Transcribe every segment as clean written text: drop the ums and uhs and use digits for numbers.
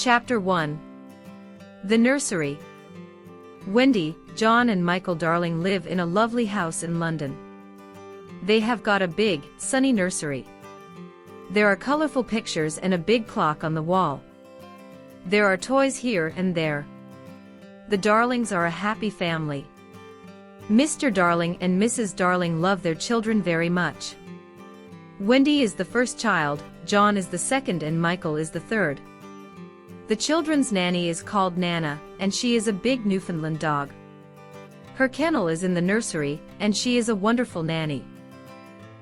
Chapter 1. The Nursery. Wendy, John and Michael Darling live in a lovely house in London. They have got a big, sunny nursery. There are colorful pictures and a big clock on the wall. There are toys here and there. The Darlings are a happy family. Mr. Darling and Mrs. Darling love their children very much. Wendy is the first child, John is the second and Michael is the third. The children's nanny is called Nana, and she is a big Newfoundland dog. Her kennel is in the nursery, and she is a wonderful nanny.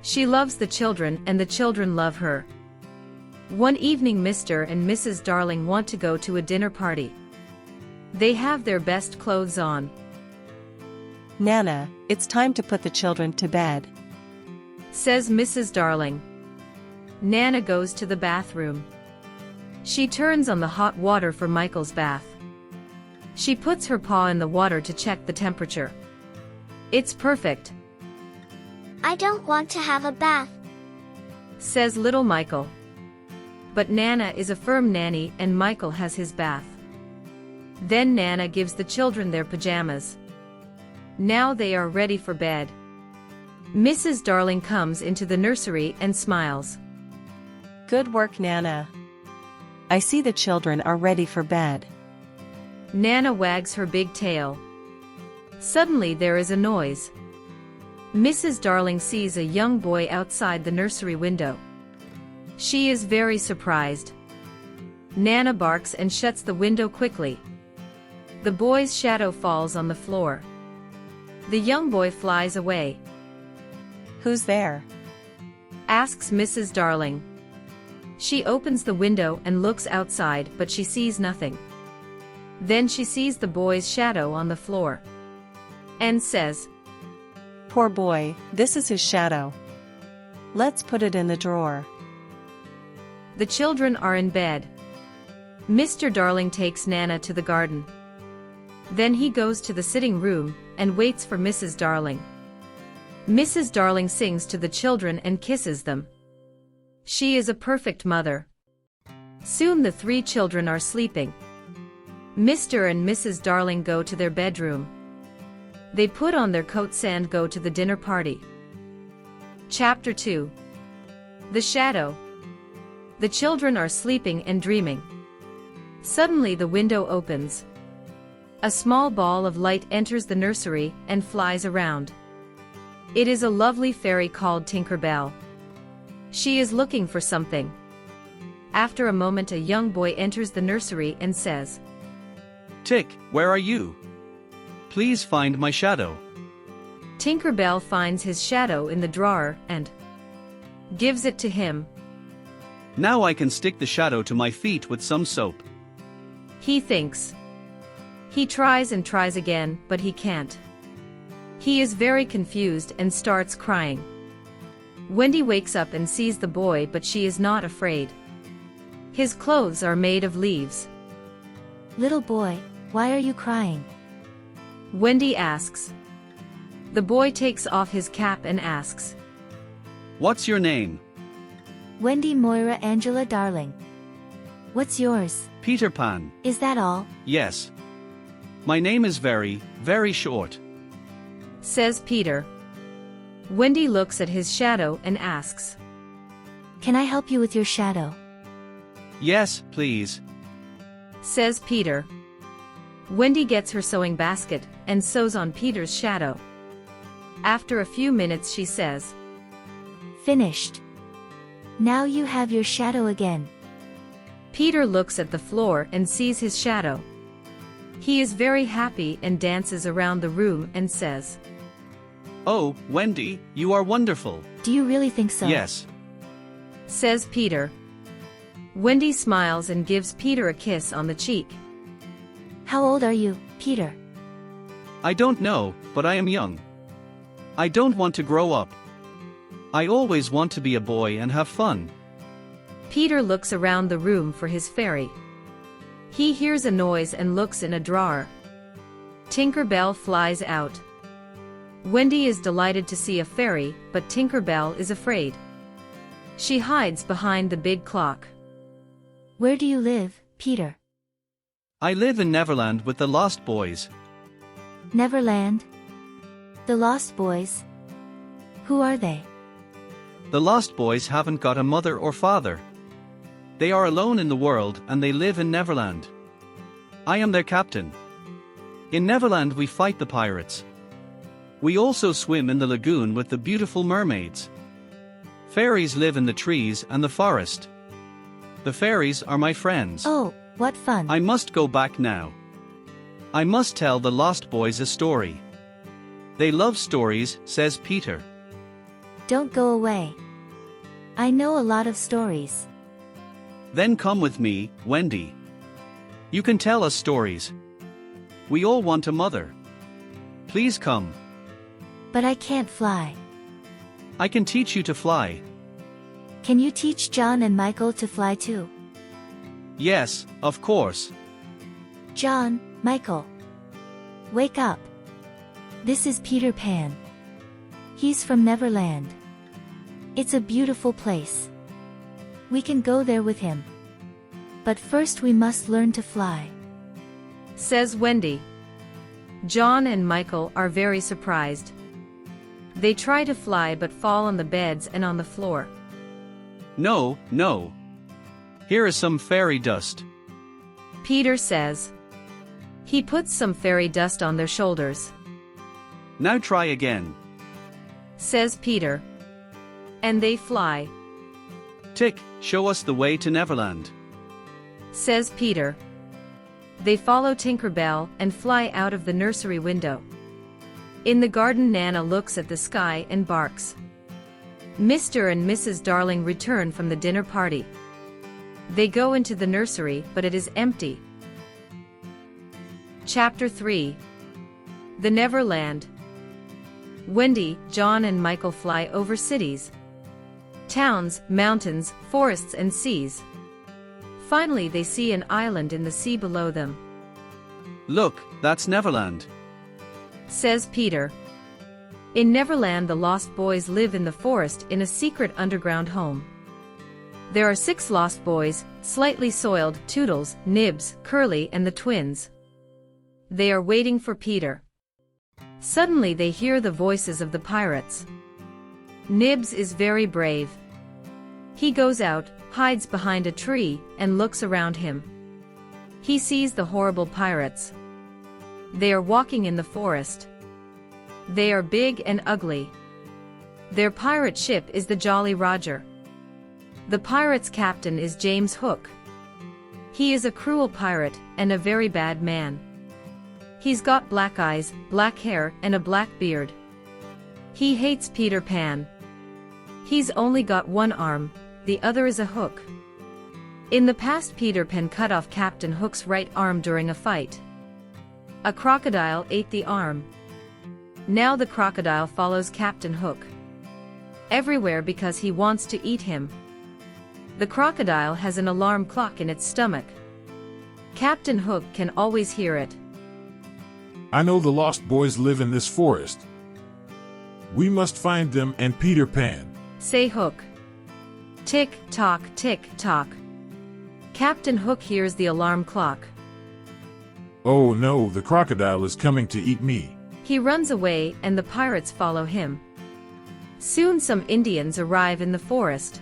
She loves the children and the children love her. One evening Mr. and Mrs. Darling want to go to a dinner party. They have their best clothes on. Nana, it's time to put the children to bed, says Mrs. Darling. Nana goes to the bathroom. She turns on the hot water for Michael's bath. She puts her paw in the water to check the temperature. It's perfect. I don't want to have a bath, says little Michael. But Nana is a firm nanny and Michael has his bath. Then Nana gives the children their pajamas. Now they are ready for bed. Mrs. Darling comes into the nursery and smiles. Good work, Nana. I see the children are ready for bed. Nana wags her big tail. Suddenly there is a noise. Mrs. Darling sees a young boy outside the nursery window. She is very surprised. Nana barks and shuts the window quickly. The boy's shadow falls on the floor. The young boy flies away. Who's there? Asks Mrs. Darling. She opens the window and looks outside, but she sees nothing. Then she sees the boy's shadow on the floor. And says, Poor boy, this is his shadow. Let's put it in the drawer. The children are in bed. Mr. Darling takes Nana to the garden. Then he goes to the sitting room and waits for Mrs. Darling. Mrs. Darling sings to the children and kisses them. She is a perfect mother. Soon the three children are sleeping. Mr. and Mrs. Darling go to their bedroom. They put on their coats and go to the dinner party. Chapter 2. The Shadow. The children are sleeping and dreaming. Suddenly the window opens. A small ball of light enters the nursery and flies around. It is a lovely fairy called Tinker Bell. She is looking for something. After a moment a young boy enters the nursery and says, Tick, where are you? Please find my shadow. Tinker Bell finds his shadow in the drawer and gives it to him. Now I can stick the shadow to my feet with some soap. He thinks. He tries and tries again, but he can't. He is very confused and starts crying. Wendy wakes up and sees the boy, but she is not afraid. His clothes are made of leaves. Little boy, why are you crying? Wendy asks. The boy takes off his cap and asks, What's your name? Wendy Moira Angela Darling. What's yours? Peter Pan. Is that all? Yes. My name is very, very short, says Peter. Wendy looks at his shadow and asks, Can I help you with your shadow? Yes, please, says Peter. Wendy gets her sewing basket and sews on Peter's shadow. After a few minutes she says, Finished. Now you have your shadow again. Peter looks at the floor and sees his shadow. He is very happy and dances around the room and says, Oh, Wendy, you are wonderful. Do you really think so? Yes, says Peter. Wendy smiles and gives Peter a kiss on the cheek. How old are you, Peter? I don't know, but I am young. I don't want to grow up. I always want to be a boy and have fun. Peter looks around the room for his fairy. He hears a noise and looks in a drawer. Tinker Bell flies out. Wendy is delighted to see a fairy, but Tinker Bell is afraid. She hides behind the big clock. Where do you live, Peter? I live in Neverland with the Lost Boys. Neverland? The Lost Boys? Who are they? The Lost Boys haven't got a mother or father. They are alone in the world and they live in Neverland. I am their captain. In Neverland we fight the pirates. We also swim in the lagoon with the beautiful mermaids. Fairies live in the trees and the forest. The fairies are my friends. Oh, what fun. I must go back now. I must tell the Lost Boys a story. They love stories, says Peter. Don't go away. I know a lot of stories. Then come with me, Wendy. You can tell us stories. We all want a mother. Please come. But I can't fly. I can teach you to fly. Can you teach John and Michael to fly too? Yes, of course. John, Michael. Wake up. This is Peter Pan. He's from Neverland. It's a beautiful place. We can go there with him. But first we must learn to fly, says Wendy. John and Michael are very surprised. They try to fly but fall on the beds and on the floor. No, no. Here is some fairy dust. Peter says. He puts some fairy dust on their shoulders. Now try again. Says Peter. And they fly. Tick, show us the way to Neverland. Says Peter. They follow Tinker Bell and fly out of the nursery window. In the garden, Nana looks at the sky and barks. Mr. and Mrs. Darling return from the dinner party. They go into the nursery, but it is empty. Chapter 3. The Neverland. Wendy, John and Michael fly over cities, towns, mountains, forests and seas. Finally they see an island in the sea below them. Look, that's Neverland. Says Peter. In Neverland the Lost Boys live in the forest in a secret underground home. There are 6 Lost Boys, slightly soiled, Toodles, Nibs, Curly and the twins. They are waiting for Peter. Suddenly they hear the voices of the pirates. Nibs is very brave. He goes out, hides behind a tree, and looks around him. He sees the horrible pirates. They are walking in the forest. They are big and ugly. Their pirate ship is the Jolly Roger. The pirates' captain is James Hook. He is a cruel pirate and a very bad man. He's got black eyes, black hair, and a black beard. He hates Peter Pan. He's only got one arm, the other is a hook. In the past, Peter Pan cut off Captain Hook's right arm during a fight. A crocodile ate the arm. Now the crocodile follows Captain Hook everywhere because he wants to eat him. The crocodile has an alarm clock in its stomach. Captain Hook can always hear it. I know the Lost Boys live in this forest. We must find them and Peter Pan. Say Hook. Tick tock, tick tock. Captain Hook hears the alarm clock. Oh no, the crocodile is coming to eat me. He runs away and the pirates follow him. Soon some Indians arrive in the forest.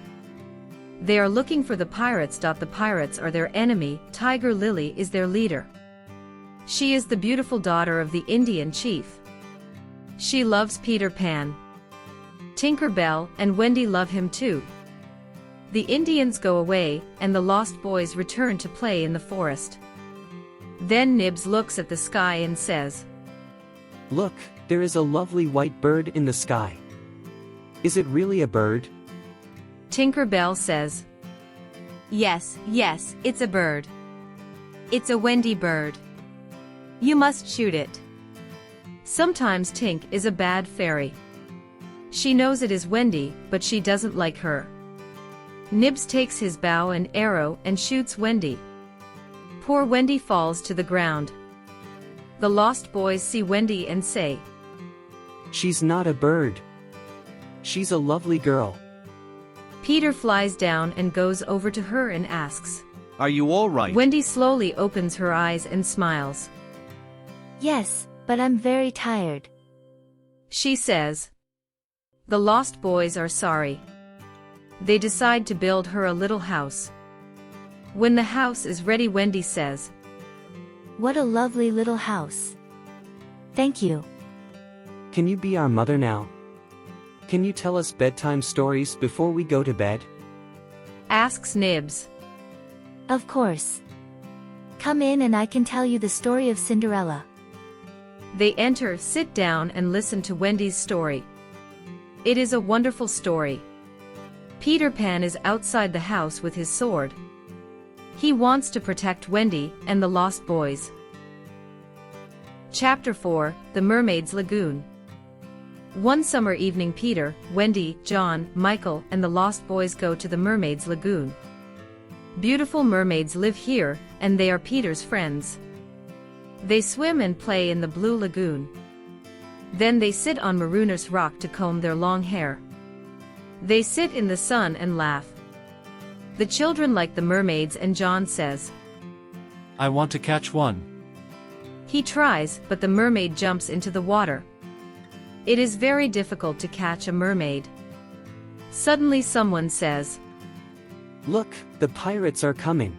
They are looking for the pirates. The pirates are their enemy. Tiger Lily is their leader. She is the beautiful daughter of the Indian chief. She loves Peter Pan. Tinker Bell and Wendy love him too. The Indians go away, and the Lost Boys return to play in the forest. Then Nibs looks at the sky and says, Look, there is a lovely white bird in the sky. Is it really a bird? Tinker Bell says, Yes, yes, it's a bird. It's a Wendy bird. You must shoot it. Sometimes Tink is a bad fairy. She knows it is Wendy, but she doesn't like her. Nibs takes his bow and arrow and shoots Wendy. Poor Wendy falls to the ground. The Lost Boys see Wendy and say, She's not a bird. She's a lovely girl. Peter flies down and goes over to her and asks, Are you all right? Wendy slowly opens her eyes and smiles. Yes, but I'm very tired. She says. The Lost Boys are sorry. They decide to build her a little house. When the house is ready, Wendy says, What a lovely little house. Thank you. Can you be our mother now? Can you tell us bedtime stories before we go to bed? Asks Nibs. Of course. Come in and I can tell you the story of Cinderella. They enter, sit down and listen to Wendy's story. It is a wonderful story. Peter Pan is outside the house with his sword. He wants to protect Wendy and the Lost Boys. Chapter 4, The Mermaid's Lagoon. One summer evening, Peter, Wendy, John, Michael, and the Lost Boys go to the Mermaid's Lagoon. Beautiful mermaids live here, and they are Peter's friends. They swim and play in the blue lagoon. Then they sit on Marooner's rock to comb their long hair. They sit in the sun and laugh. The children like the mermaids, and John says, I want to catch one. He tries, but the mermaid jumps into the water. It is very difficult to catch a mermaid. Suddenly someone says, Look, the pirates are coming.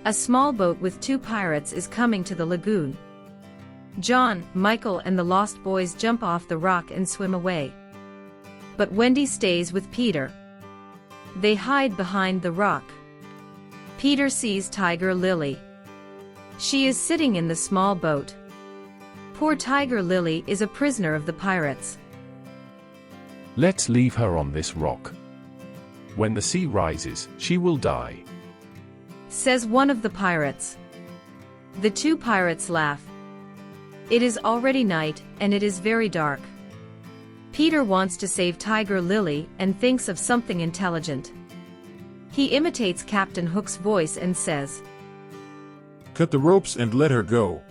A small boat with 2 pirates is coming to the lagoon. John, Michael, and the Lost Boys jump off the rock and swim away. But Wendy stays with Peter. They hide behind the rock. Peter sees Tiger Lily. She is sitting in the small boat. Poor Tiger Lily is a prisoner of the pirates. Let's leave her on this rock. When the sea rises, she will die, says one of the pirates. The 2 pirates laugh. It is already night, and it is very dark. Peter wants to save Tiger Lily and thinks of something intelligent. He imitates Captain Hook's voice and says, Cut the ropes and let her go.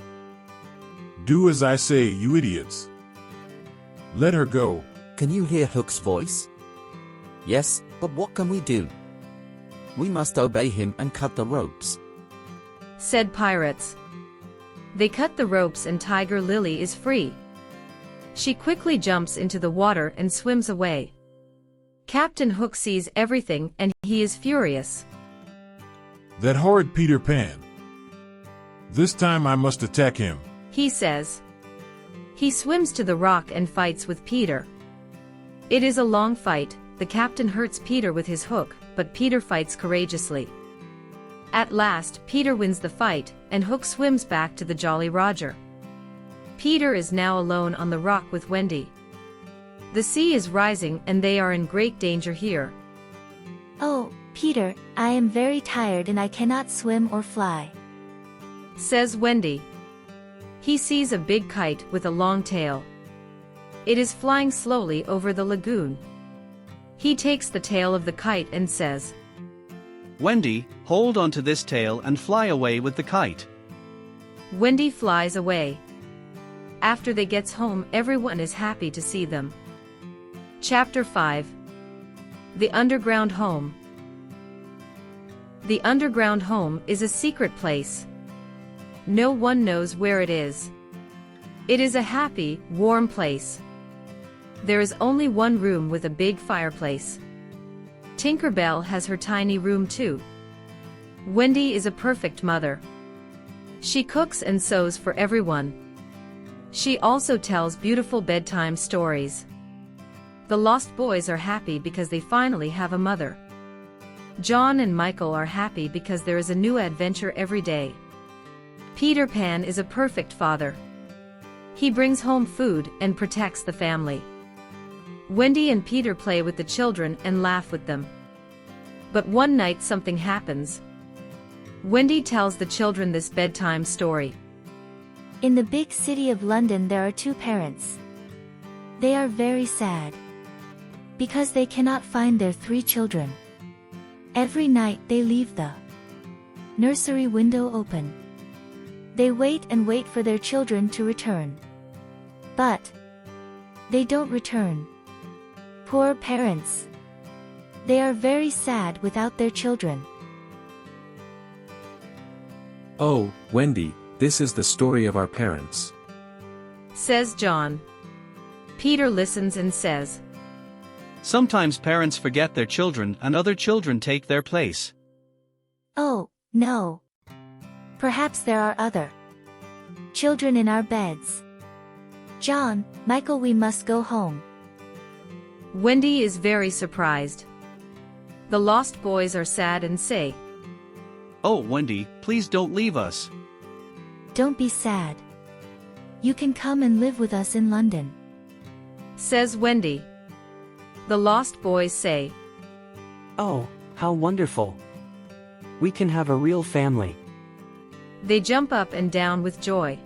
Do as I say, you idiots. Let her go. Can you hear Hook's voice? Yes, but what can we do? We must obey him and cut the ropes, said pirates. They cut the ropes and Tiger Lily is free. She quickly jumps into the water and swims away. Captain Hook sees everything and he is furious. That horrid Peter Pan. This time I must attack him, he says. He swims to the rock and fights with Peter. It is a long fight. The captain hurts Peter with his hook, but Peter fights courageously. At last, Peter wins the fight, and Hook swims back to the Jolly Roger. Peter is now alone on the rock with Wendy. The sea is rising and they are in great danger here. Oh, Peter, I am very tired and I cannot swim or fly, says Wendy. He sees a big kite with a long tail. It is flying slowly over the lagoon. He takes the tail of the kite and says, Wendy, hold onto this tail and fly away with the kite. Wendy flies away. After they gets home, everyone is happy to see them. Chapter 5. The Underground Home. The underground home is a secret place. No one knows where it is. It is a happy, warm place. There is only one room with a big fireplace. Tinker Bell has her tiny room too. Wendy is a perfect mother. She cooks and sews for everyone. She also tells beautiful bedtime stories. The Lost Boys are happy because they finally have a mother. John and Michael are happy because there is a new adventure every day. Peter Pan is a perfect father. He brings home food and protects the family. Wendy and Peter play with the children and laugh with them. But one night something happens. Wendy tells the children this bedtime story. In the big city of London there are 2 parents. They are very sad because they cannot find their 3 children. Every night they leave the nursery window open. They wait and wait for their children to return. But they don't return. Poor parents. They are very sad without their children. Oh, Wendy, this is the story of our parents. says John. Peter listens and says, Sometimes parents forget their children and other children take their place. Oh, no. Perhaps there are other children in our beds. John, Michael, we must go home. Wendy is very surprised. The lost boys are sad and say, Oh, Wendy, please don't leave us. Don't be sad. You can come and live with us in London, says Wendy. The lost boys say, Oh, how wonderful. We can have a real family. They jump up and down with joy.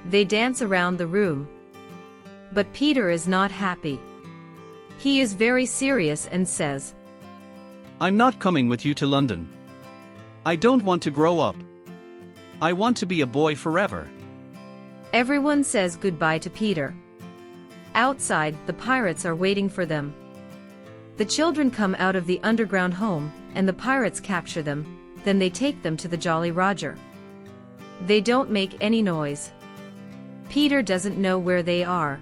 They dance around the room. But Peter is not happy. He is very serious and says, I'm not coming with you to London. I don't want to grow up. I want to be a boy forever. Everyone says goodbye to Peter. Outside, the pirates are waiting for them. The children come out of the underground home, and the pirates capture them, then they take them to the Jolly Roger. They don't make any noise. Peter doesn't know where they are.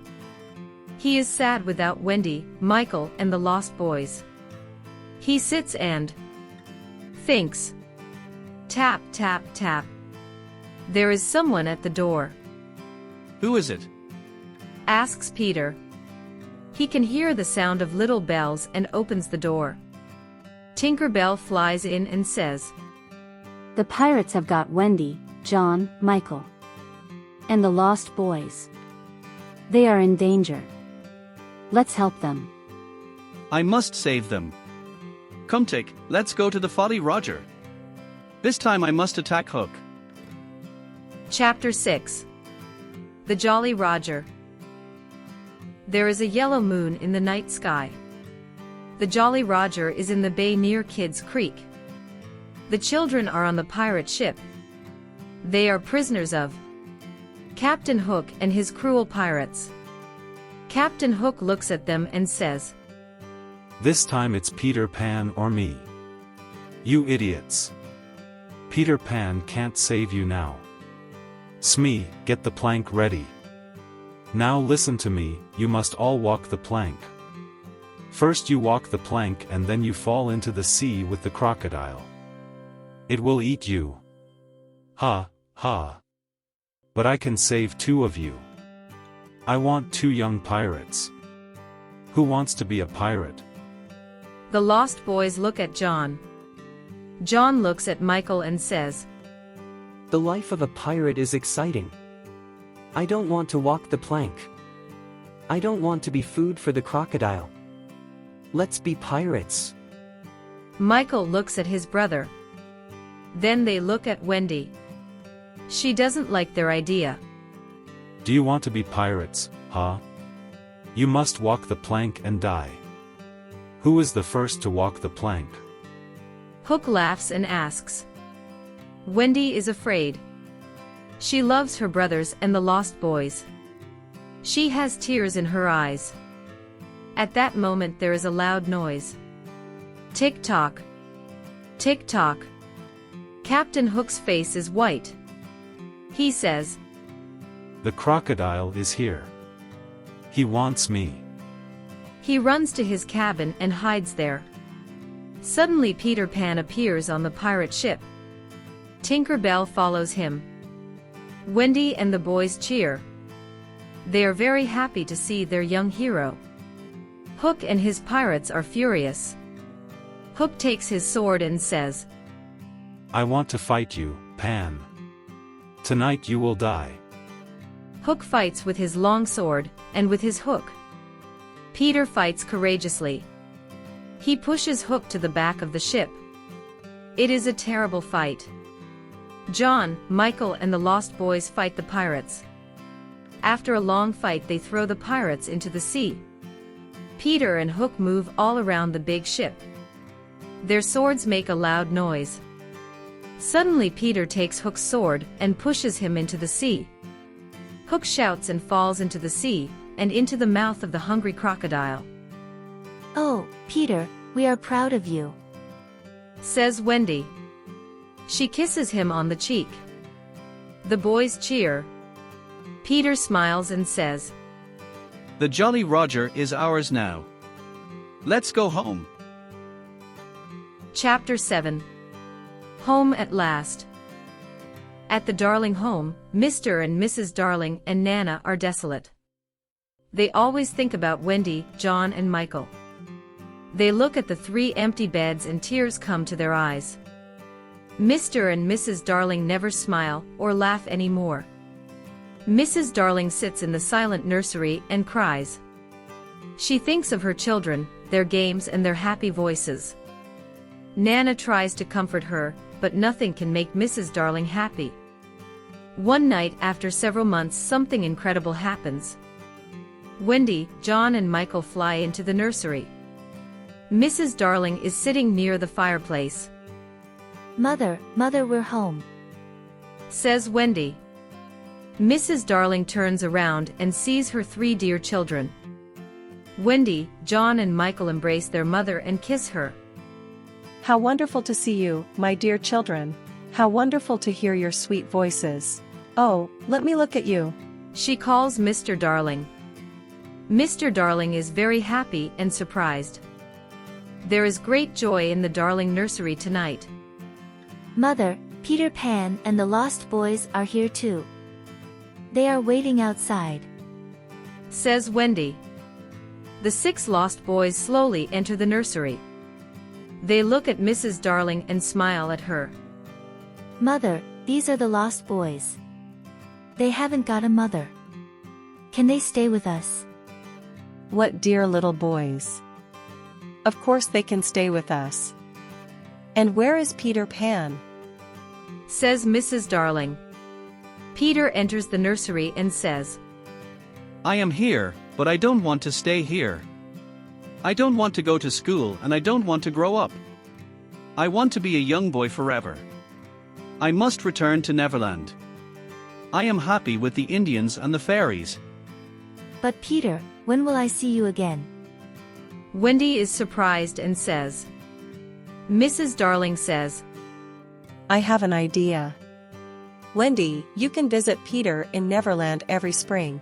He is sad without Wendy, Michael, and the lost boys. He sits and thinks. Tap, tap, tap. There is someone at the door. Who is it? Asks Peter. He can hear the sound of little bells and opens the door. Tinker Bell flies in and says, The pirates have got Wendy, John, Michael, and the lost boys. They are in danger. Let's help them. I must save them. Come Tick, let's go to the Folly Roger. This time I must attack Hook. Chapter 6. The Jolly Roger. There is a yellow moon in the night sky. The Jolly Roger is in the bay near Kidd's Creek. The children are on the pirate ship. They are prisoners of Captain Hook and his cruel pirates. Captain Hook looks at them and says, This time it's Peter Pan or me. You idiots. Peter Pan can't save you now. Smee, get the plank ready. Now listen to me, you must all walk the plank. First you walk the plank and then you fall into the sea with the crocodile. It will eat you. Ha, ha. But I can save 2 of you. I want 2 young pirates. Who wants to be a pirate? The lost boys look at John. John looks at Michael and says, The life of a pirate is exciting. I don't want to walk the plank. I don't want to be food for the crocodile. Let's be pirates. Michael looks at his brother. Then they look at Wendy. She doesn't like their idea. Do you want to be pirates, huh? You must walk the plank and die. Who is the first to walk the plank? Hook laughs and asks. Wendy is afraid. She loves her brothers and the lost boys. She has tears in her eyes. At that moment there is a loud noise. Tick-tock. Tick-tock. Captain Hook's face is white. He says, The crocodile is here. He wants me. He runs to his cabin and hides there. Suddenly Peter Pan appears on the pirate ship. Tinker Bell follows him. Wendy and the boys cheer. They are very happy to see their young hero. Hook and his pirates are furious. Hook takes his sword and says, I want to fight you, Pan. Tonight you will die. Hook fights with his long sword, and with his hook. Peter fights courageously. He pushes Hook to the back of the ship. It is a terrible fight. John, Michael and the lost boys fight the pirates. After a long fight they throw the pirates into the sea. Peter and Hook move all around the big ship. Their swords make a loud noise. Suddenly Peter takes Hook's sword and pushes him into the sea. Hook shouts and falls into the sea, and into the mouth of the hungry crocodile. Oh, Peter, we are proud of you, says Wendy. She kisses him on the cheek. The boys cheer. Peter smiles and says, "The Jolly Roger is ours now. Let's go home." Chapter 7. Home at last. At the Darling home, Mr. and Mrs. Darling and Nana are desolate. They always think about Wendy, John and Michael. They look at the 3 empty beds and tears come to their eyes. Mr. and Mrs. Darling never smile or laugh anymore. Mrs. Darling sits in the silent nursery and cries. She thinks of her children, their games and their happy voices. Nana tries to comfort her, but nothing can make Mrs. Darling happy. One night after several months, something incredible happens. Wendy, John and Michael fly into the nursery. Mrs. Darling is sitting near the fireplace. Mother, we're home, says Wendy. Mrs. Darling turns around and sees her 3 dear children. Wendy, John and Michael embrace their mother and kiss her. How wonderful to see you, my dear children. How wonderful to hear your sweet voices. Oh, let me look at you, she calls Mr. Darling. Mr. Darling is very happy and surprised. There is great joy in the Darling nursery tonight. Mother, Peter Pan and the Lost Boys are here too. They are waiting outside, says Wendy. The 6 lost boys slowly enter the nursery. They look at Mrs. Darling and smile at her. Mother, these are the Lost Boys. They haven't got a mother. Can they stay with us? What dear little boys. Of course they can stay with us. And where is Peter Pan? says Mrs. Darling. Peter enters the nursery and says, "I am here, but I don't want to stay here. I don't want to go to school and I don't want to grow up. I want to be a young boy forever. I must return to Neverland. I am happy with the Indians and the fairies." But Peter, when will I see you again? Wendy is surprised and says. Mrs. Darling says, I have an idea. Wendy, you can visit Peter in Neverland every spring.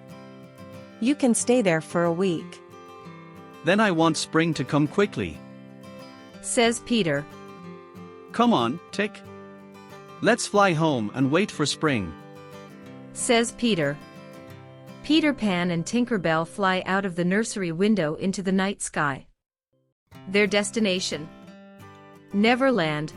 You can stay there for a week. "Then I want spring to come quickly," says Peter. "Come on, Tick. Let's fly home and wait for spring," says Peter. Peter Pan and Tinker Bell fly out of the nursery window into the night sky. Their destination: Neverland.